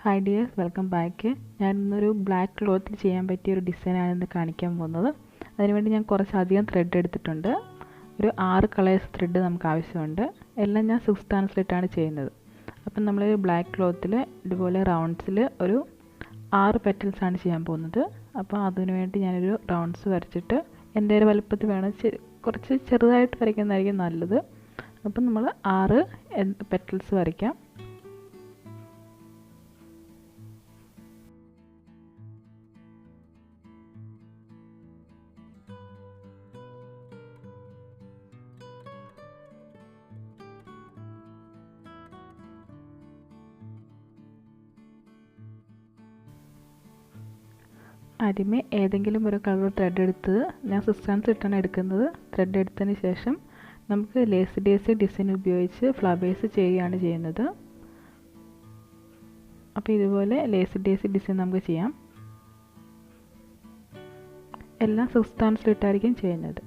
Hi dears, welcome back. ഞാൻ ഇന്നൊരു black ക്ലോത്തിൽ ചെയ്യാൻ പറ്റിയ ഒരു ഡിസൈനാണ് ഇന്ന് കാണിക്കാൻ പോകുന്നത്. അതിനുവേണ്ടി ഞാൻ കുറച്ചധികം ത്രെഡ് എടുത്തിട്ടുണ്ട്. ഒരു 6 കളേഴ്സ് ത്രെഡ് നമുക്ക് ആവശ്യമുണ്ട്. എല്ലാം ഞാൻ 6 ട്രാൻസ്ലിറ്റാണ് ചെയ്യുന്നത്. അപ്പം നമ്മൾ ബ്ലാക്ക് ക്ലോത്തിൽ ഇതുപോലെ റൗണ്ട്സിൽ ഒരു 6 പെറ്റൽസാണ് ചെയ്യാൻ പോകുന്നത്. അപ്പോൾ അതിനുവേണ്ടി ഞാനൊരു റൗണ്ട്സ് വരച്ചിട്ട് എൻ്റെ ഒരു വലുപ്പത്തിൽ വേണം, കുറച്ച് ചെറുതായിട്ട് വരയ്ക്കുന്നതായിരിക്കും നല്ലത്. അപ്പം നമ്മൾ 6 പെറ്റൽസ് വരയ്ക്കാം. ആദ്യമേ ഏതെങ്കിലും ഒരു കളർ ത്രെഡ് എടുത്തത്, ഞാൻ 6 ട്രാൻസ്ലിറ്റാണ് എടുക്കുന്നത്. ത്രെഡ് എടുത്തതിന് ശേഷം നമുക്ക് ലേസി ഡേസി ഡിസൈൻ ഉപയോഗിച്ച് ഫ്ലവേഴ്സ് ചെയ്യുകയാണ് ചെയ്യുന്നത്. അപ്പോൾ ഇതുപോലെ ലേസി ഡേസി ഡിസൈൻ നമുക്ക് ചെയ്യാം. എല്ലാം 6 ട്രാൻസ്ലിറ്റായിരിക്കും ചെയ്യുന്നത്.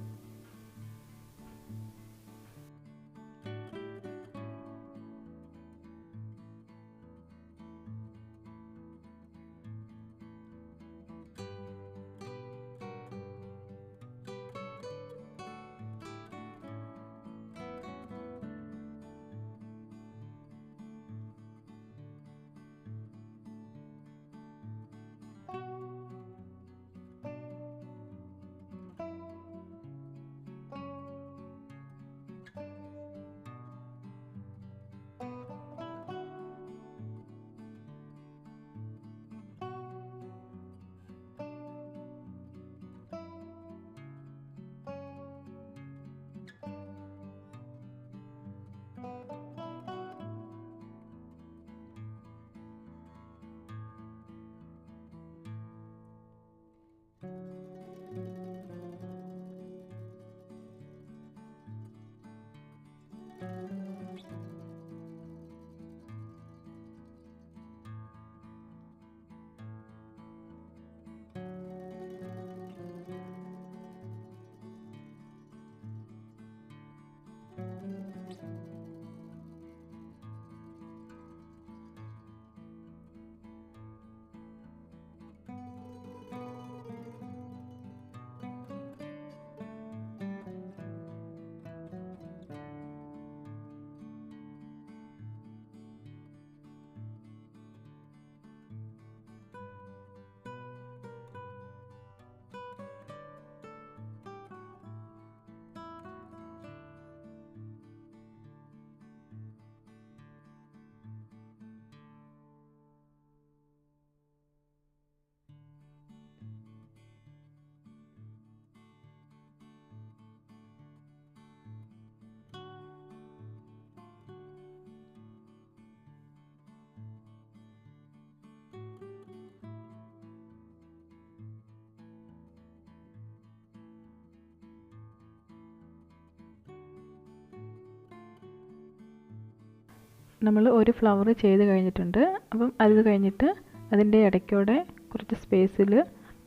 നമ്മൾ ഒരു ഫ്ലവർ ചെയ്ത് കഴിഞ്ഞിട്ടുണ്ട്. അപ്പം അത് കഴിഞ്ഞിട്ട് അതിൻ്റെ ഇടയ്ക്കൂടെ കുറച്ച് സ്പേസിൽ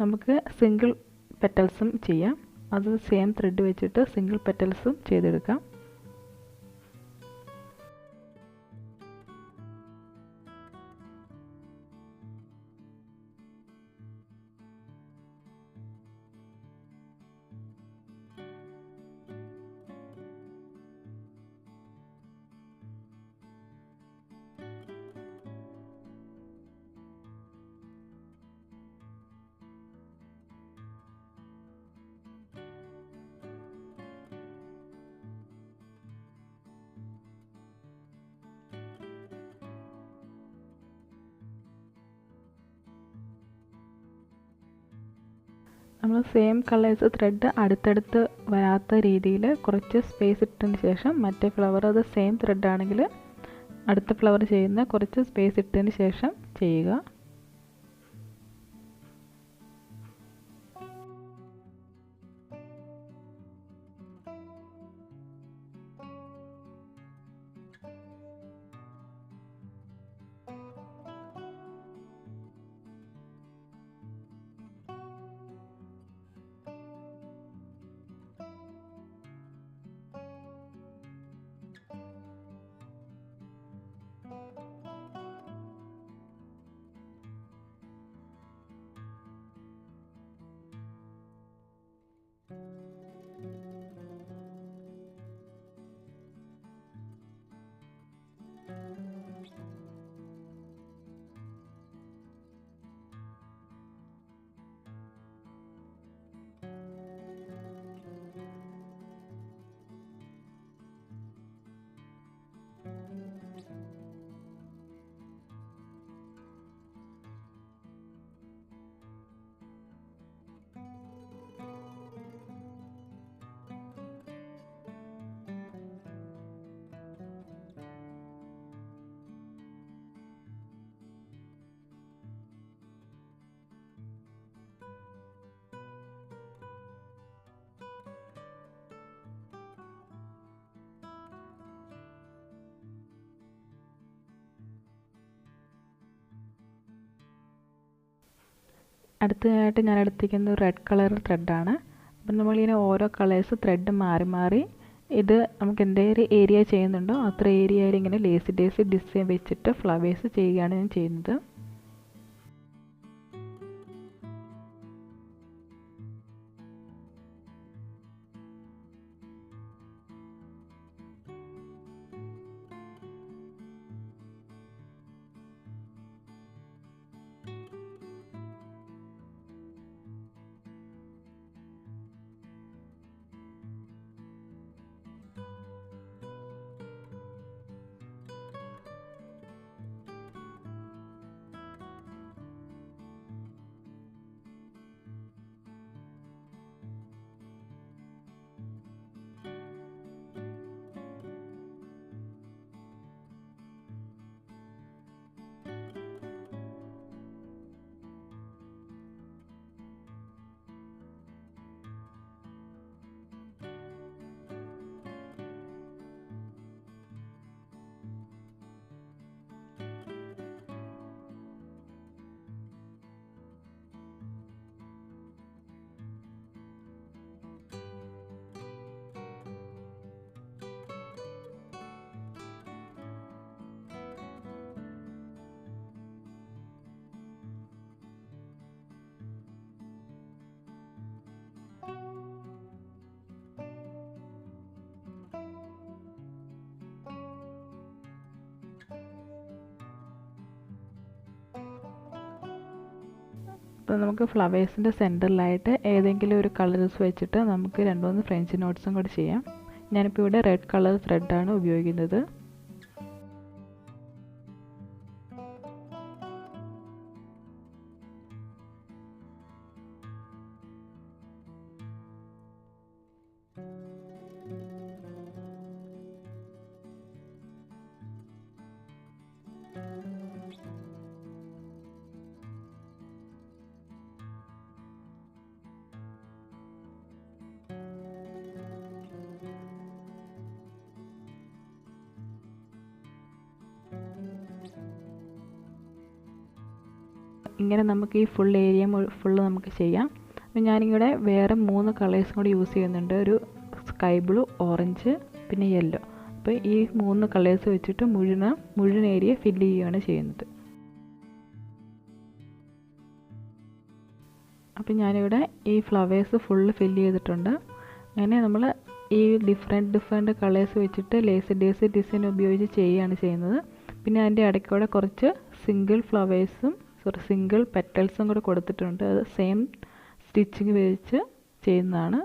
നമുക്ക് സിംഗിൾ പെറ്റൽസും ചെയ്യാം. അത് സെയിം ത്രെഡ് വെച്ചിട്ട് സിംഗിൾ പെറ്റൽസും ചെയ്തെടുക്കാം. നമ്മൾ സെയിം കളേഴ്സ് ത്രെഡ് അടുത്തടുത്ത് വരാത്ത രീതിയിൽ കുറച്ച് സ്പേസ് ഇട്ടതിന് ശേഷം മറ്റേ ഫ്ലവർ, അത് സെയിം ത്രെഡ് ആണെങ്കിൽ അടുത്ത ഫ്ലവർ ചെയ്യുന്ന കുറച്ച് സ്പേസ് ഇട്ടതിന് ശേഷം ചെയ്യുക. അടുത്തതായിട്ട് ഞാൻ എടുത്തിരിക്കുന്നത് റെഡ് കളർ ത്രെഡാണ്. അപ്പം നമ്മളിങ്ങനെ ഓരോ കളേഴ്സ് ത്രെഡ് മാറി മാറി ഇത് നമുക്ക് എന്തെങ്കിലും ഏരിയ ചെയ്യുന്നുണ്ടോ അത്ര ഏരിയയിൽ ഇങ്ങനെ ലേസി ഡിസൈൻ വെച്ചിട്ട് ഫ്ലവേഴ്സ് ചെയ്യുകയാണ് ഞാൻ ചെയ്യുന്നത്. അപ്പോൾ നമുക്ക് ഫ്ലവേഴ്സിൻ്റെ സെൻറ്ററിലായിട്ട് ഏതെങ്കിലും ഒരു കളേഴ്സ് വെച്ചിട്ട് നമുക്ക് 2-3 ഫ്രഞ്ച് നോട്ട്സും കൂടി ചെയ്യാം. ഞാനിപ്പോൾ ഇവിടെ റെഡ് കളർ ത്രെഡാണ് ഉപയോഗിക്കുന്നത്. ഇങ്ങനെ നമുക്ക് ഈ ഫുൾ ഏരിയ ഫുള്ള് നമുക്ക് ചെയ്യാം. അപ്പോൾ ഞാനിവിടെ വേറെ 3 കളേഴ്സും കൂടി യൂസ് ചെയ്യുന്നുണ്ട്. ഒരു സ്കൈ ബ്ലൂ, ഓറഞ്ച്, പിന്നെ യെല്ലോ. അപ്പോൾ ഈ 3 കളേഴ്സ് വെച്ചിട്ട് മുഴുവൻ ഏരിയ ഫില്ല് ചെയ്യുകയാണ് ചെയ്യുന്നത്. അപ്പോൾ ഞാനിവിടെ ഈ ഫ്ലവേഴ്സ് ഫുള്ള് ഫില്ല് ചെയ്തിട്ടുണ്ട്. അങ്ങനെ നമ്മൾ ഈ ഡിഫറെൻറ്റ് കളേഴ്സ് വെച്ചിട്ട് ലേസ് ഡിസൈൻ ഉപയോഗിച്ച് ചെയ്യുകയാണ് ചെയ്യുന്നത്. പിന്നെ അതിൻ്റെ ഇടയ്ക്കൂടെ കുറച്ച് സിംഗിൾ പെറ്റൽസും കൂടെ കൊടുത്തിട്ടുണ്ട്. അത് സെയിം സ്റ്റിച്ചിങ് വെച്ച് ചെയ്യുന്നതാണ്.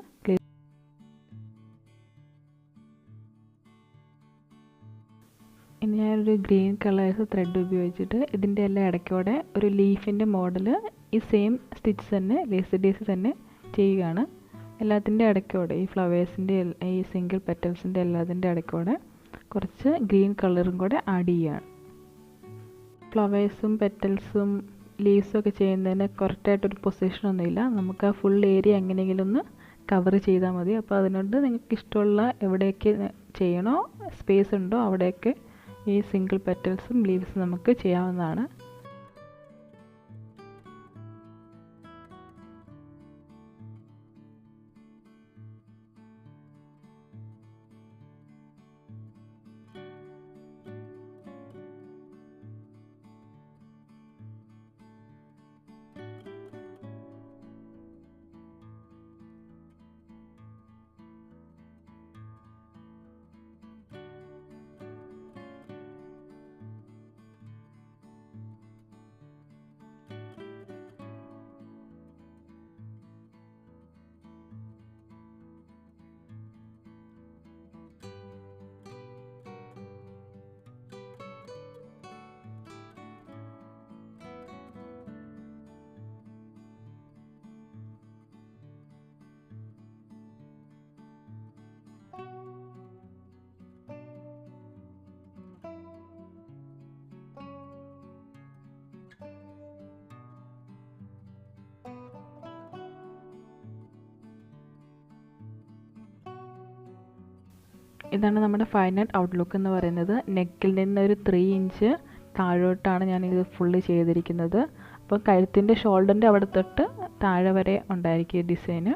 ഇനി ഞാനൊരു ഗ്രീൻ കളേഴ്സ് ത്രെഡ് ഉപയോഗിച്ചിട്ട് ഇതിൻ്റെ എല്ലാം ഇടയ്ക്കൂടെ ഒരു ലീഫിൻ്റെ മോഡൽ ഈ സെയിം സ്റ്റിച്ച് തന്നെ ലേസ് തന്നെ ചെയ്യുകയാണ്. എല്ലാത്തിൻ്റെ ഇടയ്ക്കൂടെ ഈ ഫ്ലവേഴ്സിൻ്റെ ഈ സിംഗിൾ പെറ്റൽസിൻ്റെ എല്ലാത്തിൻ്റെ ഇടയ്ക്കൂടെ കുറച്ച് ഗ്രീൻ കളറും കൂടെ ആഡ് ചെയ്യുകയാണ്. ഫ്ലവേഴ്സും പെറ്റൽസും ലീവ്സും ഒക്കെ ചെയ്യുന്നതിന് കറക്റ്റായിട്ടൊരു പൊസിഷനൊന്നുമില്ല. നമുക്ക് ആ ഫുൾ ഏരിയ എങ്ങനെയെങ്കിലും ഒന്ന് കവർ ചെയ്താൽ മതി. അപ്പോൾ അതിനോട് നിങ്ങൾക്ക് ഇഷ്ടമുള്ള എവിടെയൊക്കെ ചെയ്യണോ സ്പേസ് ഉണ്ടോ അവിടെയൊക്കെ ഈ സിംഗിൾ പെറ്റൽസും ലീവ്സും നമുക്ക് ചെയ്യാവുന്നതാണ്. ഇതാണ് നമ്മുടെ ഫൈനൽ ഔട്ട്ലുക്ക് എന്ന് പറയുന്നത്. നെക്കിൽ നിന്ന് ഒരു 3 ഇഞ്ച് താഴോട്ടാണ് ഞാനിത് ഫുള്ള് ചെയ്തിരിക്കുന്നത്. അപ്പോൾ കഴുത്തിൻ്റെ ഷോൾഡറിൻ്റെ അവിടെ തൊട്ട് താഴെ വരെ ഉണ്ടായിരിക്കും ഈ ഡിസൈന്.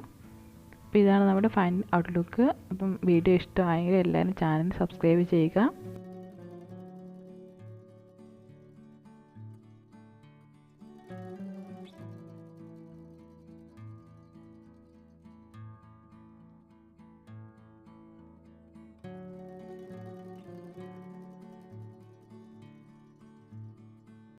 അപ്പോൾ ഇതാണ് നമ്മുടെ ഫൈനൽ ഔട്ട്ലുക്ക്. അപ്പം വീഡിയോ ഇഷ്ടമായെങ്കിൽ എല്ലാവരും ചാനൽ സബ്സ്ക്രൈബ് ചെയ്യുക.